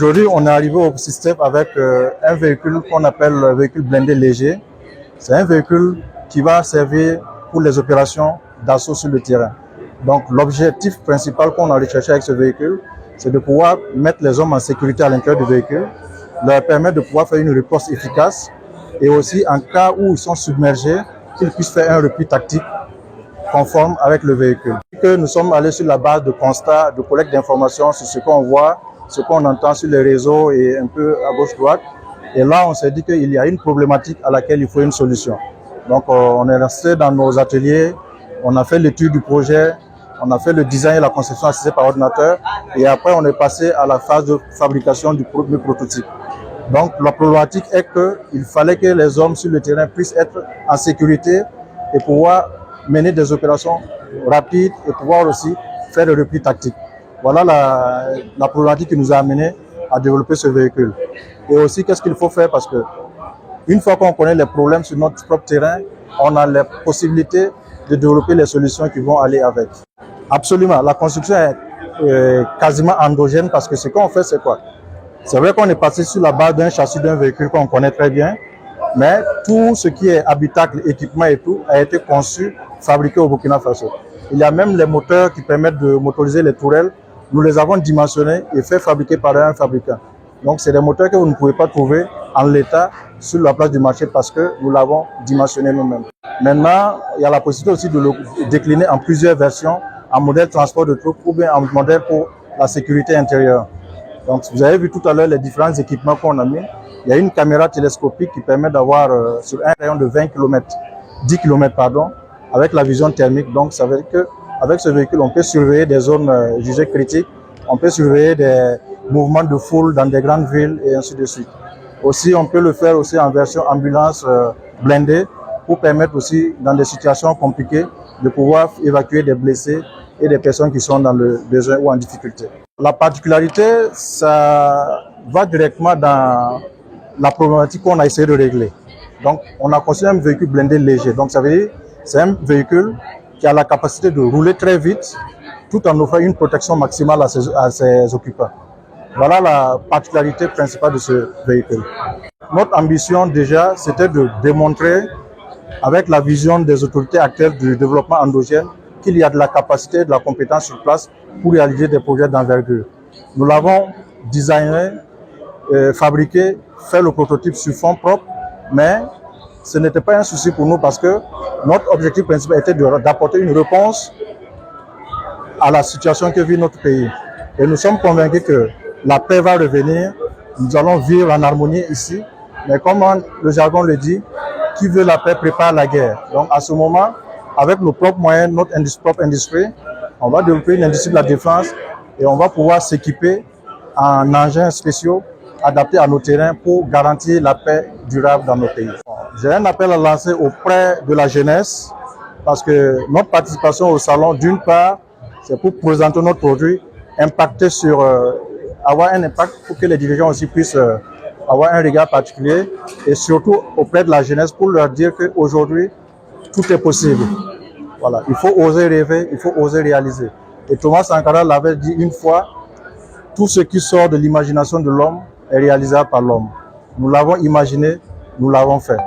Aujourd'hui, on est arrivé au système avec un véhicule qu'on appelle le véhicule blindé léger. C'est un véhicule qui va servir pour les opérations d'assaut sur le terrain. Donc, l'objectif principal qu'on a recherché avec ce véhicule, c'est de pouvoir mettre les hommes en sécurité à l'intérieur du véhicule, leur permettre de pouvoir faire une riposte efficace et aussi, en cas où ils sont submergés, qu'ils puissent faire un repli tactique conforme avec le véhicule. Nous sommes allés sur la base de constats, de collecte d'informations sur ce qu'on voit, ce qu'on entend sur les réseaux et un peu à gauche-droite. Et là, on s'est dit qu'il y a une problématique à laquelle il faut une solution. Donc, on est resté dans nos ateliers, on a fait l'étude du projet, on a fait le design et la conception assistée par ordinateur. Et après, on est passé à la phase de fabrication du premier prototype. Donc, la problématique est qu'il fallait que les hommes sur le terrain puissent être en sécurité et pouvoir mener des opérations rapides et pouvoir aussi faire des replis tactiques. Voilà la problématique qui nous a amené à développer ce véhicule. Et aussi, qu'est-ce qu'il faut faire? Parce que une fois qu'on connaît les problèmes sur notre propre terrain, on a la possibilité de développer les solutions qui vont aller avec. Absolument, la construction est quasiment endogène parce que ce qu'on fait, c'est quoi? C'est vrai qu'on est passé sur la base d'un châssis d'un véhicule qu'on connaît très bien, mais tout ce qui est habitacle, équipement et tout a été conçu, fabriqué au Burkina Faso. Il y a même les moteurs qui permettent de motoriser les tourelles. Nous les avons dimensionnés et fait fabriquer par un fabricant. Donc, c'est des moteurs que vous ne pouvez pas trouver en l'état sur la place du marché parce que nous l'avons dimensionné nous-mêmes. Maintenant, il y a la possibilité aussi de le décliner en plusieurs versions, en modèle transport de troupes ou bien en modèle pour la sécurité intérieure. Donc, vous avez vu tout à l'heure les différents équipements qu'on a mis. Il y a une caméra télescopique qui permet d'avoir sur un rayon de 20 km, 10 km pardon, avec la vision thermique. Donc, ça veut dire qu'avec ce véhicule, on peut surveiller des zones jugées critiques, on peut surveiller des mouvements de foule dans des grandes villes et ainsi de suite. Aussi, on peut le faire aussi en version ambulance blindée pour permettre aussi, dans des situations compliquées, de pouvoir évacuer des blessés et des personnes qui sont dans le besoin ou en difficulté. La particularité, ça va directement dans la problématique qu'on a essayé de régler. Donc, on a conçu un véhicule blindé léger. Donc, ça veut dire c'est un véhicule qui a la capacité de rouler très vite tout en offrant une protection maximale à ses occupants. Voilà la particularité principale de ce véhicule. Notre ambition déjà, c'était de démontrer avec la vision des autorités actuelles du développement endogène qu'il y a de la capacité et de la compétence sur place pour réaliser des projets d'envergure. Nous l'avons designé, fabriqué, fait le prototype sur fonds propres, mais ce n'était pas un souci pour nous parce que notre objectif principal était d'apporter une réponse à la situation que vit notre pays. Et nous sommes convaincus que la paix va revenir, nous allons vivre en harmonie ici, mais comme le jargon le dit, qui veut la paix prépare la guerre. Donc à ce moment, avec nos propres moyens, notre propre industrie, on va développer une industrie de la défense et on va pouvoir s'équiper en engins spéciaux adaptés à nos terrains pour garantir la paix durable dans nos pays. J'ai un appel à lancer auprès de la jeunesse parce que notre participation au salon, d'une part, c'est pour présenter notre produit, impacter sur, avoir un impact pour que les dirigeants aussi puissent avoir un regard particulier et surtout auprès de la jeunesse pour leur dire qu'aujourd'hui, tout est possible. Voilà, il faut oser rêver, il faut oser réaliser. Et Thomas Sankara l'avait dit une fois, tout ce qui sort de l'imagination de l'homme est réalisable par l'homme. Nous l'avons imaginé, nous l'avons fait.